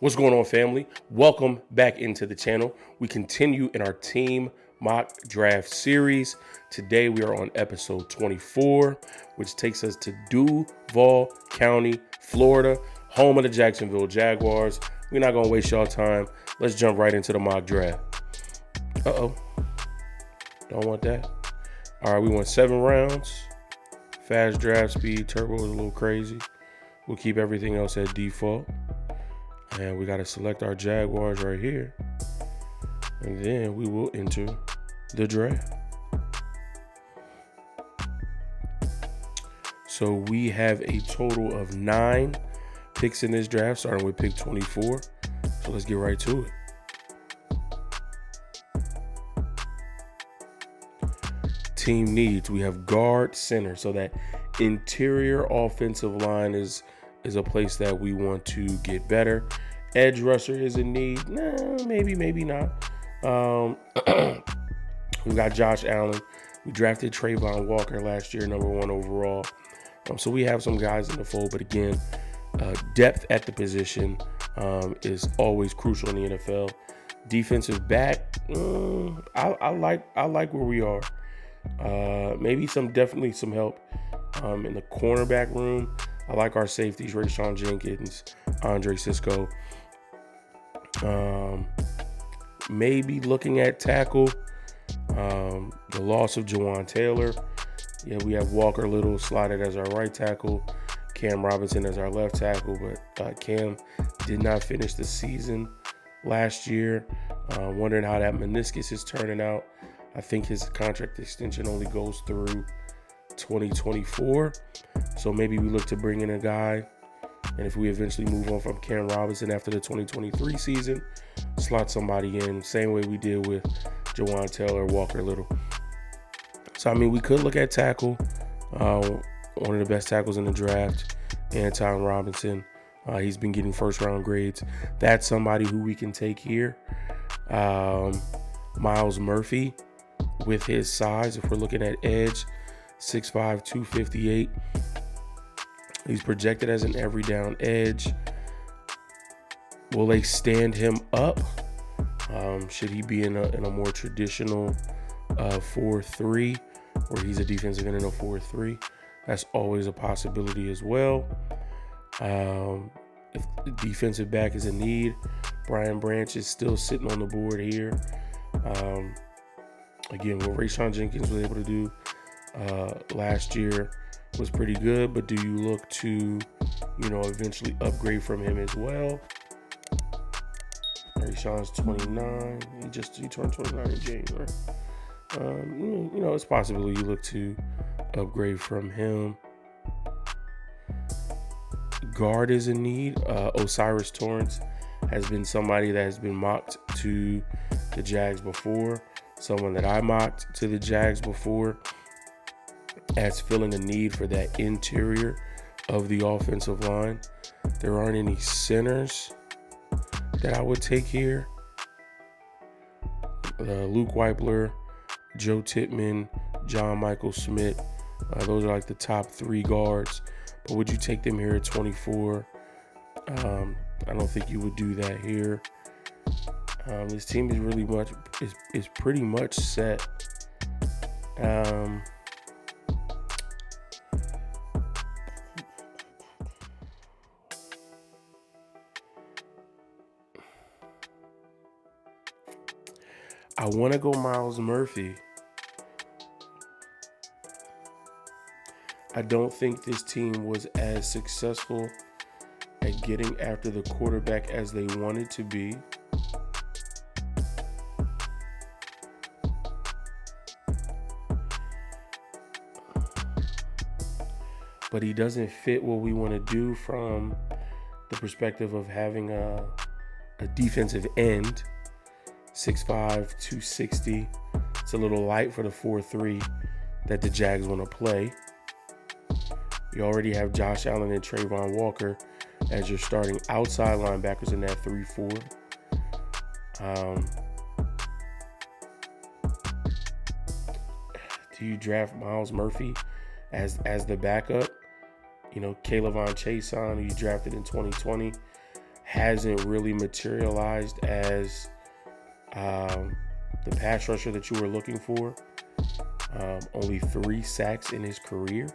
What's going on, family? Welcome back into the channel. We continue in our team mock draft series. Today we are on episode 24, which takes us to Duval County, Florida, home of the Jacksonville Jaguars. We're not going to waste y'all time. Let's jump right into the mock draft. Uh-oh. Don't want that. All right, we went 7 rounds. Fast draft speed. Turbo is a little crazy. We'll keep everything else at default. And we got to select our Jaguars right here. And then we will enter the draft. So we have a total of 9 picks in this draft, starting with pick 24. So let's get right to it. Team needs. We have guard, center. So that interior offensive line is a place that we want to get better. Edge rusher is in need. Maybe not. We got Josh Allen. We drafted Trayvon Walker last year, number 1 overall. So we have some guys in the fold, but again, depth at the position is always crucial in the NFL. Defensive back, I like where we are. Maybe definitely some help in the cornerback room. I like our safeties, Rayshawn Jenkins, Andre Cisco. Maybe looking at tackle, the loss of Jawan Taylor. Yeah, we have Walker Little slotted as our right tackle, Cam Robinson as our left tackle, but Cam did not finish the season last year. Wondering how that meniscus is turning out. I think his contract extension only goes through 2024. So maybe we look to bring in a guy, and if we eventually move on from Cam Robinson after the 2023 season, slot somebody in, same way we did with Jawan Taylor, Walker Little. So, I mean, we could look at tackle, one of the best tackles in the draft, Anton Robinson. He's been getting first-round grades. That's somebody who we can take here. Myles Murphy, with his size, if we're looking at edge, 6'5", 258. He's projected as an every down edge. Will they stand him up? Should he be in a more traditional 4-3, where he's a defensive end in a 4-3? That's always a possibility as well. If the defensive back is in need, Brian Branch is still sitting on the board here. Again, what Rayshawn Jenkins was able to do last year was pretty good, but do you look to, eventually upgrade from him as well? Rayshawn's 29. He turned 29 in January. It's possible you look to upgrade from him. Guard is in need. Osiris Torrance has been somebody that has been mocked to the Jags before. Someone that I mocked to the Jags before as filling a need for that interior of the offensive line. There aren't any centers that I would take here. Luke Weipler, Joe Tippmann, John Michael Smith. Those are like the top 3 guards. But would you take them here at 24? I don't think you would do that here. This team is really is pretty much set. I want to go Myles Murphy. I don't think this team was as successful at getting after the quarterback as they wanted to be. But he doesn't fit what we want to do from the perspective of having a defensive end. 6'5", 260. It's a little light for the 4-3 that the Jags want to play. You already have Josh Allen and Trayvon Walker as your starting outside linebackers in that 3-4. Do you draft Myles Murphy as the backup? Kaylavon Chason, who you drafted in 2020, hasn't really materialized as the pass rusher that you were looking for. Only 3 sacks in his career.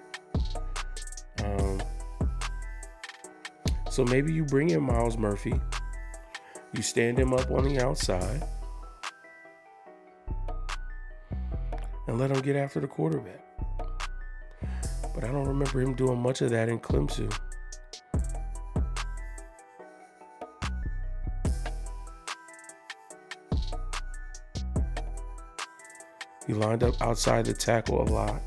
So maybe you bring in Myles Murphy. You stand him up on the outside and let him get after the quarterback. But I don't remember him doing much of that in Clemson. He lined up outside the tackle a lot.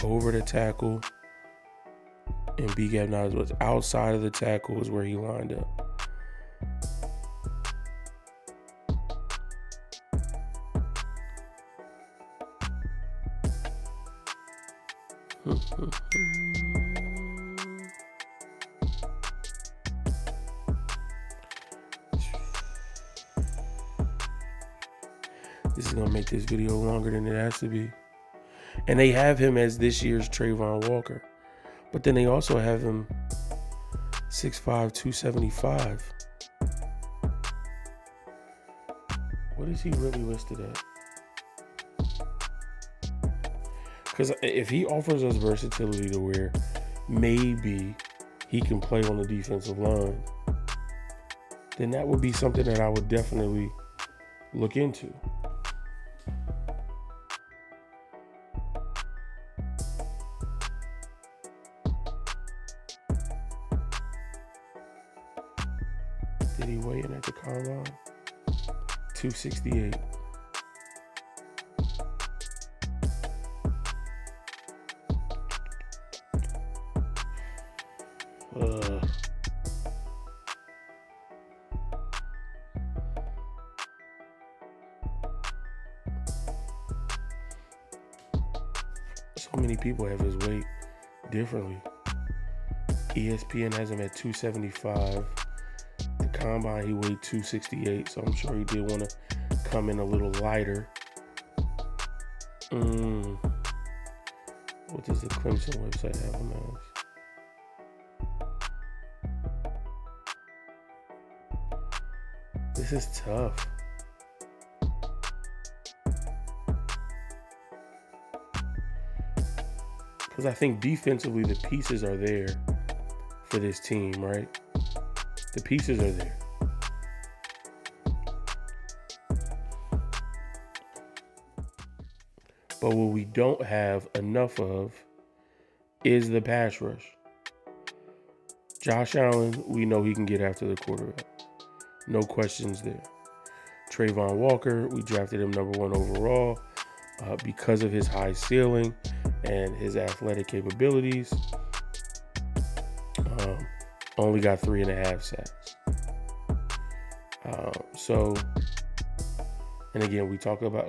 Over the tackle. And B-gap knives was outside of the tackle is where he lined up. This is going to make this video longer than it has to be. And they have him as this year's Trayvon Walker. But then they also have him 6'5", 275. What is he really listed at? Because if he offers us versatility to where maybe he can play on the defensive line, then that would be something that I would definitely look into. Did he weigh in at the combine? 268. So many people have his weight differently. ESPN has him at 275. The combine, he weighed 268, so I'm sure he did want to come in a little lighter. What does the Clemson website have him as? This is tough. Because I think defensively the pieces are there for this team, right? The pieces are there. But what we don't have enough of is the pass rush. Josh Allen, we know he can get after the quarterback. No questions there. Trayvon Walker, we drafted him number 1 overall because of his high ceiling and his athletic capabilities. Only got 3.5 sacks. And again, we talk about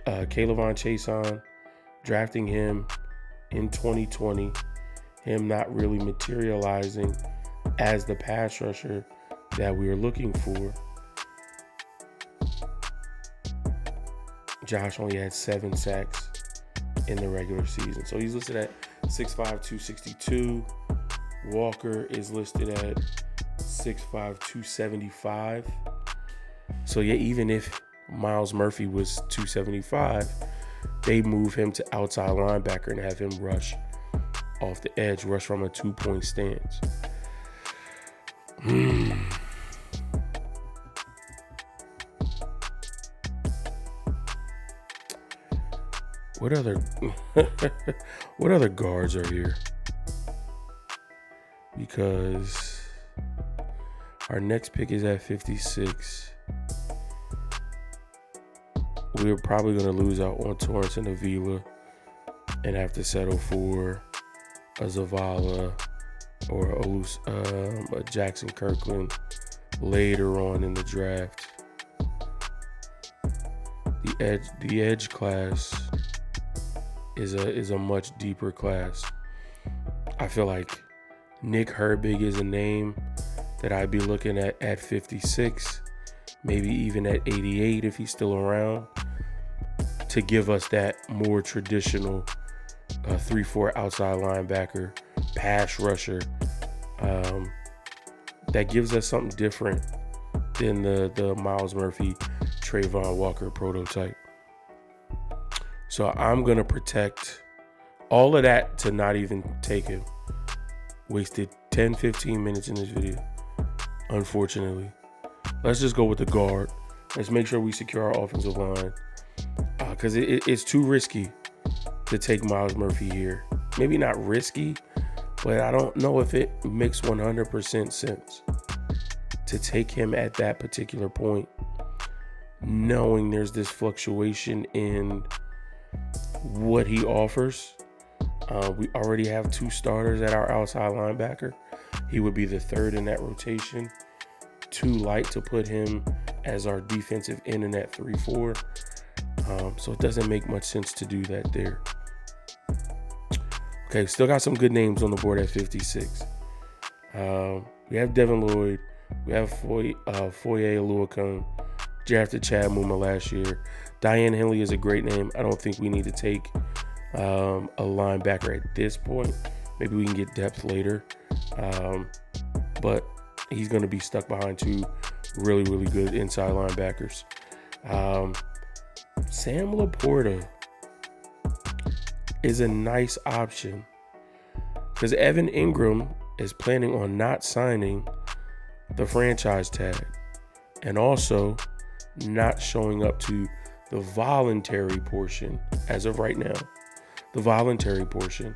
K'Lavon Chaisson, drafting him in 2020, him not really materializing as the pass rusher that we were looking for. Josh only had 7 sacks in the regular season. So he's listed at 6'5", 262. Walker is listed at 6'5", 275. So yeah, even if Myles Murphy was 275, they move him to outside linebacker and have him rush off the edge, rush from a 2-point stance. What other guards are here? Because our next pick is at 56. We're probably going to lose out on Torrance and Avila and have to settle for a Zavala or a Jackson Kirkland later on in the draft. The edge class is a much deeper class. I feel like Nick Herbig is a name that I'd be looking at 56, maybe even at 88 if he's still around, to give us that more traditional a 3-4 outside linebacker, pass rusher, that gives us something different than the Myles Murphy, Trayvon Walker prototype. So I'm going to protect all of that to not even take him. Wasted 10, 15 minutes in this video, unfortunately. Let's just go with the guard. Let's make sure we secure our offensive line, because it's too risky to take Myles Murphy here. Maybe not risky, but I don't know if it makes 100% sense to take him at that particular point, knowing there's this fluctuation in what he offers. We already have 2 starters at our outside linebacker. He would be the 3rd in that rotation. Too light to put him as our defensive end in that 3-4. So it doesn't make much sense to do that there. Okay, still got some good names on the board at 56. We have Devin Lloyd. We have Foye Oluokun. Drafted Chad Muma last year. Diane Henley is a great name. I don't think we need to take a linebacker at this point. Maybe we can get depth later. But he's going to be stuck behind 2 really, really good inside linebackers. Sam Laporta is a nice option because Evan Ingram is planning on not signing the franchise tag and also not showing up to the voluntary portion as of right now, the voluntary portion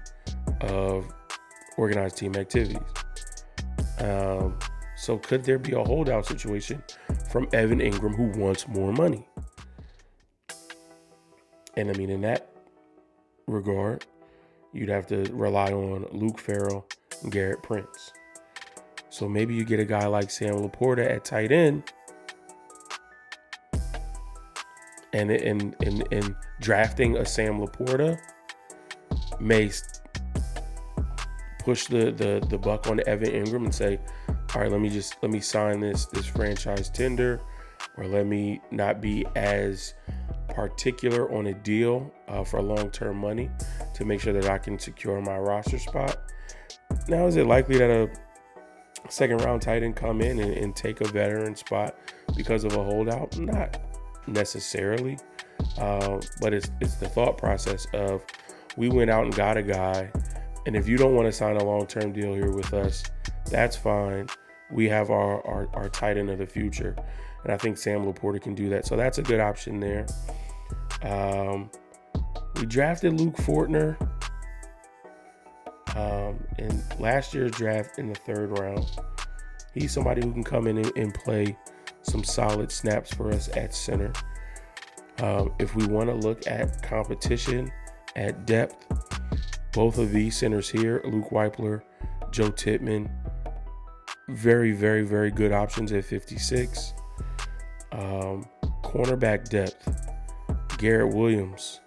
of organized team activities. So could there be a holdout situation from Evan Ingram who wants more money? And I mean, in that regard, you'd have to rely on Luke Farrell and Garrett Prince. So maybe you get a guy like Sam Laporta at tight end, and drafting a Sam Laporta may push the buck on Evan Ingram and say, all right, let me sign this franchise tender, or let me not be as particular on a deal for long-term money to make sure that I can secure my roster spot. Now, is it likely that a second-round tight end come in and take a veteran spot because of a holdout? Not necessarily, but it's the thought process of we went out and got a guy, and if you don't want to sign a long-term deal here with us, that's fine. We have our tight end of the future, and I think Sam Laporta can do that. So that's a good option there. We drafted Luke Fortner in last year's draft in the 3rd round. He's somebody who can come in and play some solid snaps for us at center. If we want to look at competition at depth, both of these centers here, Luke Weipler, Joe Tippmann, very, very, very good options at 56. Cornerback depth, Garrett Williams.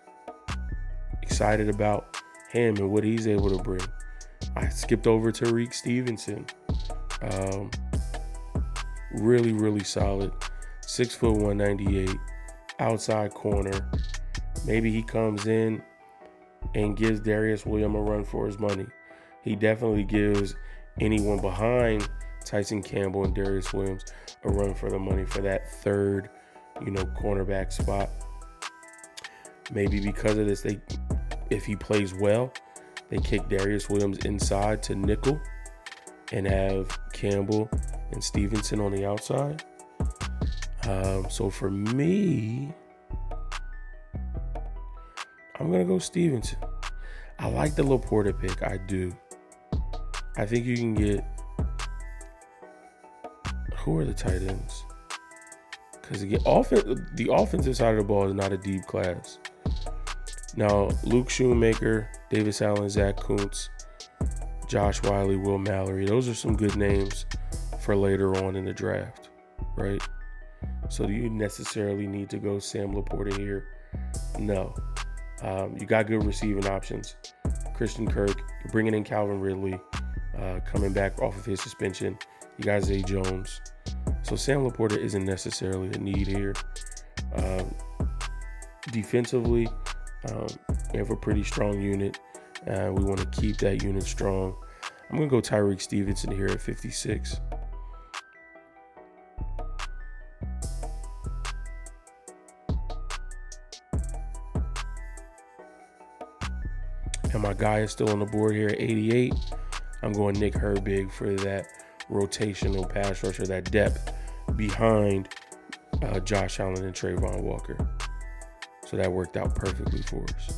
Excited about him and what he's able to bring. I skipped over Tariq Stevenson. Really, really solid. 6', 198, outside corner. Maybe he comes in and gives Darius Williams a run for his money. He definitely gives anyone behind Tyson Campbell and Darius Williams a run for the money for that 3rd, cornerback spot. Maybe because of this, if he plays well, they kick Darius Williams inside to nickel and have Campbell and Stevenson on the outside. So for me, I'm going to go Stevenson. I like the Laporta pick. I do. I think you can get... Who are the tight ends? Because again, the offensive side of the ball is not a deep class. Now, Luke Shoemaker, Davis Allen, Zach Kuntz, Josh Wiley, Will Mallory. Those are some good names for later on in the draft, right? So do you necessarily need to go Sam Laporta here? No. You got good receiving options. Christian Kirk, you're bringing in Calvin Ridley, coming back off of his suspension. You got Zay Jones. So Sam Laporta isn't necessarily a need here. Defensively, you have a pretty strong unit We want to keep that unit strong. I'm going to go Tyreek Stevenson here at 56. And my guy is still on the board here at 88. I'm going Nick Herbig for that rotational pass rusher, that depth behind Josh Allen and Trayvon Walker. So that worked out perfectly for us.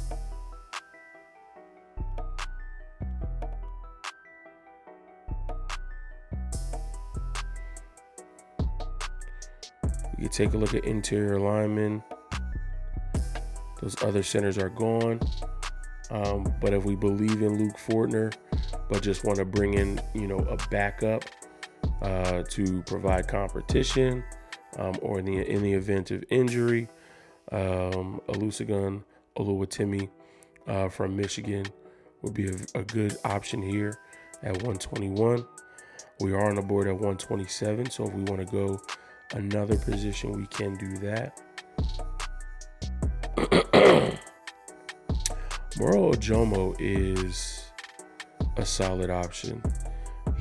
You take a look at interior linemen. Those other centers are gone. But if we believe in Luke Fortner, but just want to bring in, a backup to provide competition, or in the event of injury, Olusegun Oluwatimi from Michigan would be a good option here at 121. We are on the board at 127, so if we want to go another position, we can do that. Moro Ojomo is a solid option.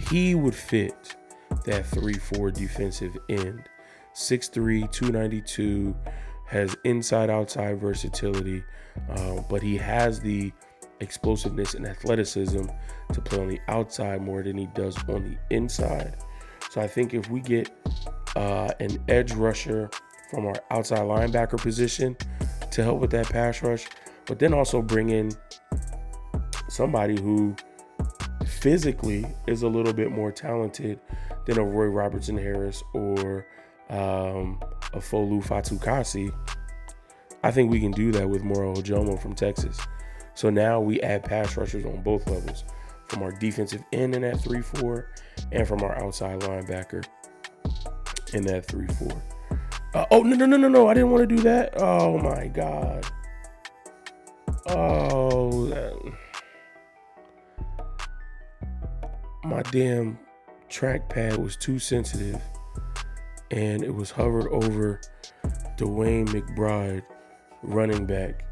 He would fit that 3-4 defensive end. 6'3", 292, has inside-outside versatility, but he has the explosiveness and athleticism to play on the outside more than he does on the inside. So I think if we get an edge rusher from our outside linebacker position to help with that pass rush, but then also bring in somebody who physically is a little bit more talented than a Roy Robertson Harris or a Folu Fatukasi, I think we can do that with Moro Ojomo from Texas. So now we add pass rushers on both levels, from our defensive end in that 3-4 and from our outside linebacker in that 3-4. No. I didn't want to do that. Oh, my God. My damn trackpad was too sensitive, and it was hovered over Dwayne McBride, running back.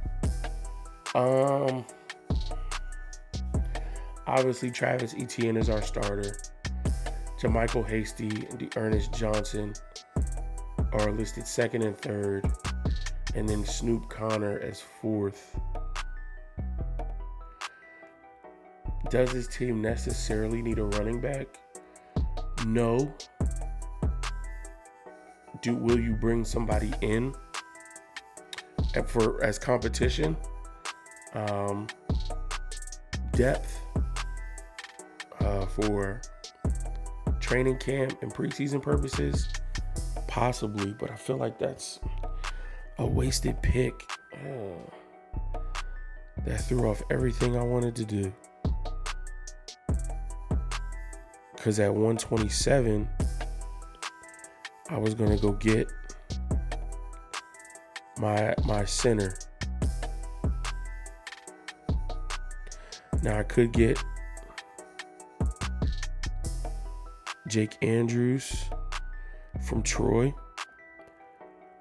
Obviously, Travis Etienne is our starter. Jermichael Hasty and Dearness Johnson are listed second and third, and then Snoop Connor as fourth. Does this team necessarily need a running back? No. Will you bring somebody in as competition? Depth for training camp and preseason purposes? Possibly, but I feel like that's a wasted pick. That threw off everything I wanted to do. Because at 127, I was going to go get my center. Now I could get Jake Andrews from Troy,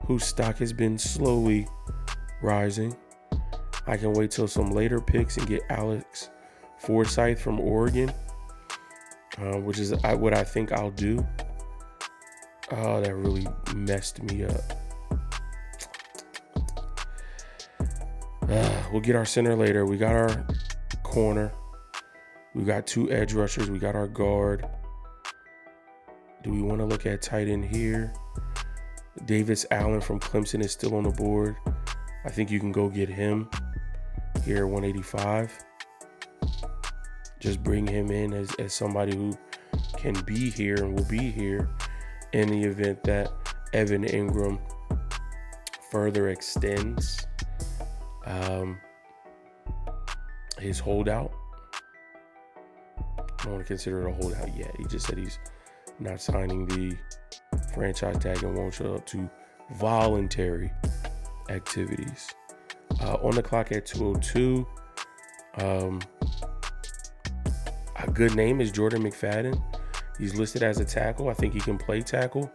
whose stock has been slowly rising. I can wait till some later picks and get Alex Forsyth from Oregon, which is what I think I'll do. Oh, that really messed me up. We'll get our center later. We got our corner. We got two edge rushers. We got our guard. Do we want to look at tight end here? Davis Allen from Clemson is still on the board. I think you can go get him here at 185. Just bring him in as somebody who can be here and will be here in the event that Evan Ingram further extends his holdout. I don't want to consider it a holdout yet. He just said he's not signing the franchise tag and won't show up to voluntary activities. On the clock at 2:02. A good name is Jordan McFadden. He's listed as a tackle. I think he can play tackle.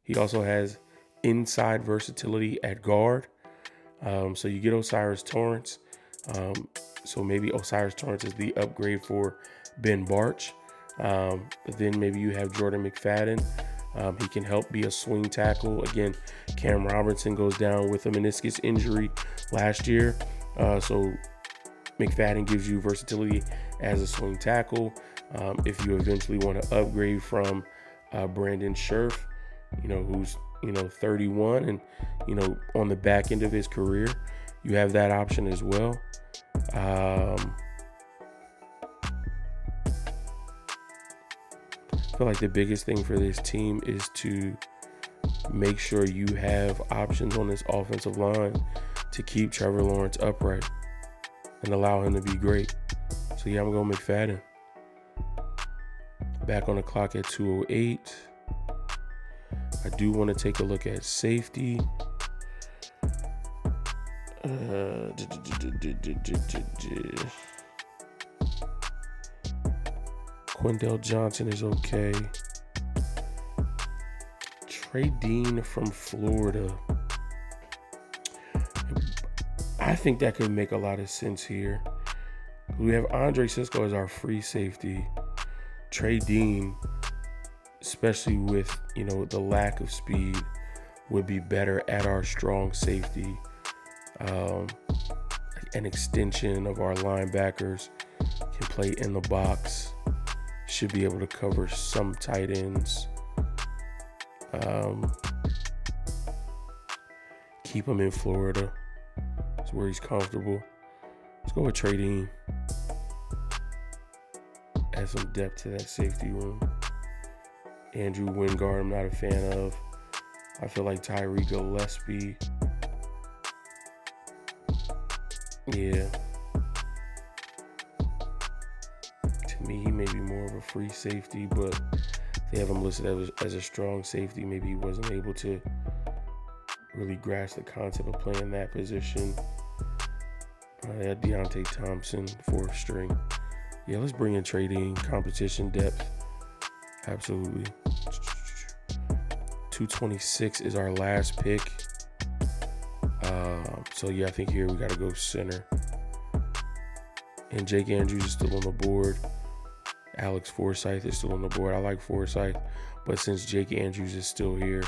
He also has inside versatility at guard. So you get Osiris Torrance. So maybe Osiris Torrance is the upgrade for Ben Barch. Then maybe you have Jordan McFadden. He can help be a swing tackle. Again, Cam Robinson goes down with a meniscus injury last year. So McFadden gives you versatility as a swing tackle. If you eventually want to upgrade from Brandon Scherf, who's 31 and on the back end of his career, you have that option as well. I feel like the biggest thing for this team is to make sure you have options on this offensive line to keep Trevor Lawrence upright and allow him to be great. So yeah, I'm going McFadden. Back on the clock at 2:08. I do want to take a look at safety. Quindell Johnson is okay. Trey Dean from Florida. I think that could make a lot of sense here. We have Andre Cisco as our free safety. Trey Dean, especially with the lack of speed, would be better at our strong safety. An extension of our linebackers, can play in the box, should be able to cover some tight ends. Keep him in Florida. It's where he's comfortable. Let's go with Trey Dean. Add some depth to that safety room. Andrew Wingard, I'm not a fan of. I feel like Tyree Gillespie. Yeah. To me, he may be more of a free safety, but they have him listed as a strong safety. Maybe he wasn't able to really grasp the concept of playing that position. They had Deontay Thompson, 4th string. Yeah, let's bring in Trey Dean. Competition depth. Absolutely. 226 is our last pick. So yeah, I think here we got to go center. And Jake Andrews is still on the board. Alex Forsyth is still on the board. I like Forsyth, but since Jake Andrews is still here,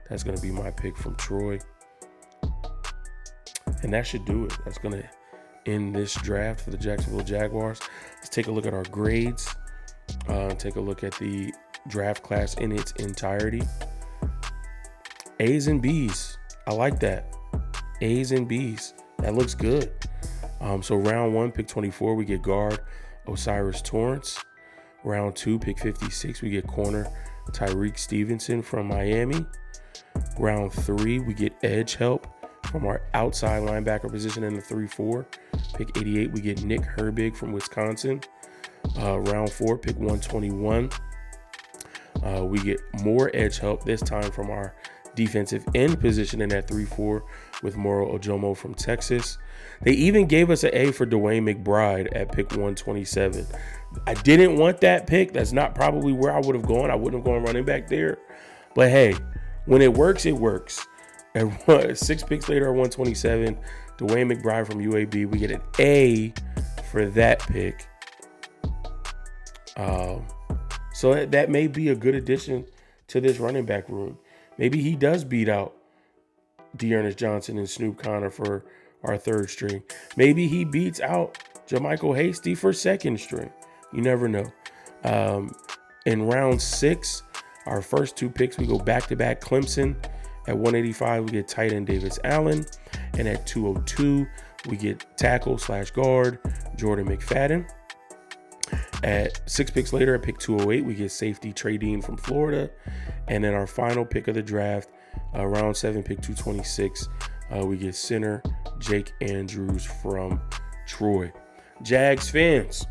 that's going to be my pick from Troy. And that should do it. That's going to end this draft for the Jacksonville Jaguars. Let's take a look at our grades. Take a look at the draft class in its entirety. A's and B's. I like that. A's and B's. That looks good. So round 1, pick 24, we get guard Osiris Torrance. Round 2, pick 56, we get corner Tyreek Stevenson from Miami. Round 3, we get edge help from our outside linebacker position in the 3-4. Pick 88, we get Nick Herbig from Wisconsin. Round 4, pick 121. We get more edge help, this time from our defensive end position in that 3-4 with Moro Ojomo from Texas. They even gave us an A for Dwayne McBride at pick 127. I didn't want that pick. That's not probably where I would have gone. I wouldn't have gone running back there. But hey, when it works, it works. At 6 picks later at 127, Dwayne McBride from UAB. We get an A for that pick. So that may be a good addition to this running back room. Maybe he does beat out Dearness Johnson and Snoop Connor for our 3rd string. Maybe he beats out Jermichael Hasty for 2nd string. You never know. In round 6, our first 2 picks, we go back-to-back Clemson. At 185, we get tight end Davis Allen. And at 202, we get tackle/guard Jordan McFadden. At 6 picks later, at pick 208, we get safety Trey Dean from Florida. And then our final pick of the draft, round 7, pick 226, we get center Jake Andrews from Troy. Jags fans,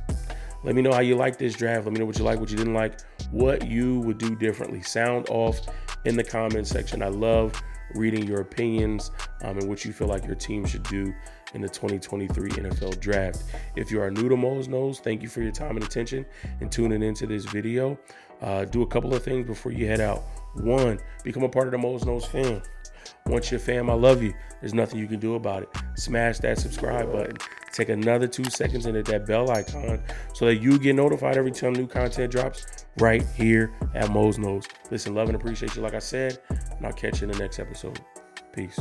let me know how you like this draft. Let me know what you like, what you didn't like, what you would do differently. Sound off in the comment section. I love reading your opinions and what you feel like your team should do in the 2023 NFL Draft. If you are new to Mo's Nose, thank you for your time and attention and tuning into this video. Do a couple of things before you head out. 1, become a part of the Mo's Nose fam. Once you're a fam, I love you. There's nothing you can do about it. Smash that subscribe button. Take another 2 seconds and hit that bell icon so that you get notified every time new content drops right here at Mo's Knows. Listen, love and appreciate you like I said, and I'll catch you in the next episode. Peace.